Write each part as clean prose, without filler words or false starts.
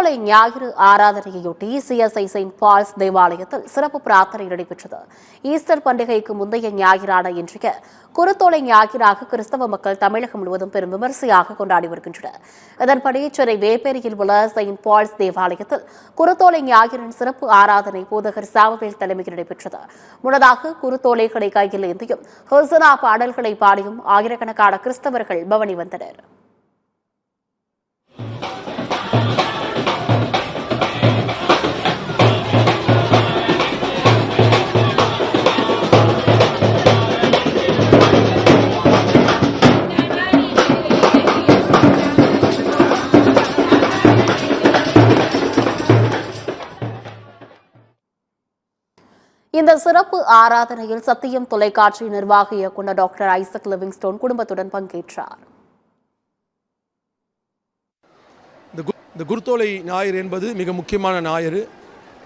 குருத்தோலை ஞாயிறு ஆராதனையொட்டி CSI Saint balls தேவாலயத்தில் சிறப்பு பிரார்த்தனை நடைபெற்றது. ஈஸ்டர் பண்டிகைக்கு முந்தைய ஞாயிறான இன்றைய குருத்தோலை ஞாயிறாக கிறிஸ்தவ மக்கள் தமிழகம் முழுவதும் பெரும் விமரிசையாக கொண்டாடி வருகின்றனர். இதன்படி சென்னை வேப்பேரியில் உள்ள செயின்ட் பால்ஸ் தேவாலயத்தில் குருத்தோலை ஞாயிறின் சிறப்பு ஆராதனை போதகர் சாமுவேல் தலைமையில் நடைபெற்றது. முன்னதாக குருத்தோலைகளை கையில் ஏந்தியும் ஹோசனா பாடல்களை பாடியும் ஆயிரக்கணக்கான கிறிஸ்தவர்கள் பவனி வந்தனர். இந்த சிறப்பு ஆராதனையில் சத்தியம் தொலைக்காட்சி நிர்வாக இயக்குநர் டாக்டர் ஐசக் லிவிங்ஸ்டோன் குடும்பத்துடன் பங்கேற்றார். இந்த குருத்தோலை ஞாயிறு என்பது மிக முக்கியமான ஞாயிறு.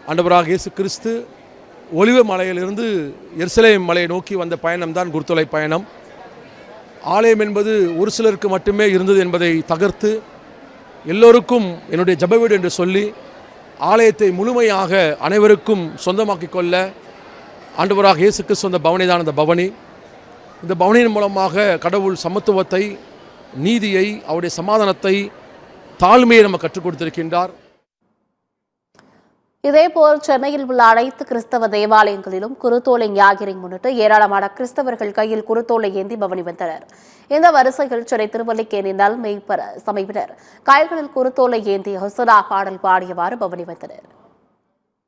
ஆண்டவராக இயேசு கிறிஸ்து ஒலிவ மலையிலிருந்து எருசலேம் மலையை நோக்கி வந்த பயணம்தான் குருத்தோலை பயணம். ஆலயம் என்பது ஒரு சிலருக்கு மட்டுமே இருந்தது என்பதை தகர்த்து எல்லோருக்கும் என்னுடைய ஜெப வீடு என்று சொல்லி ஆலயத்தை முழுமையாக அனைவருக்கும் சொந்தமாக்கிக் கொள்ள ஆண்டவராக இயேசு கிறிஸ்து சொந்த பவனி தான் அந்த பவனி. இந்த பவனியின் மூலமாக கடவுள் சமத்துவத்தை, நீதியை, அவருடைய சமாதானத்தை, தாழ்மையை நம்ம கற்றுக் கொடுத்திருக்கின்றார். இதேபோல் சென்னையில் உள்ள அனைத்து கிறிஸ்தவ தேவாலயங்களிலும் குருத்தோலை ஞாயிறை முன்னிட்டு ஏராளமான கிறிஸ்தவர்கள் கையில் குருத்தோலை ஏந்தி பவனி வந்தனர். இந்த வரிசையில் சென்னை திருவல்லிக்கேணி நல் மேய்ப்பர சமயத்தினர் கைகளில் குருத்தோலை ஏந்தி ஹொசனா பாடல் பாடியவாறு பவனி வந்தனர்.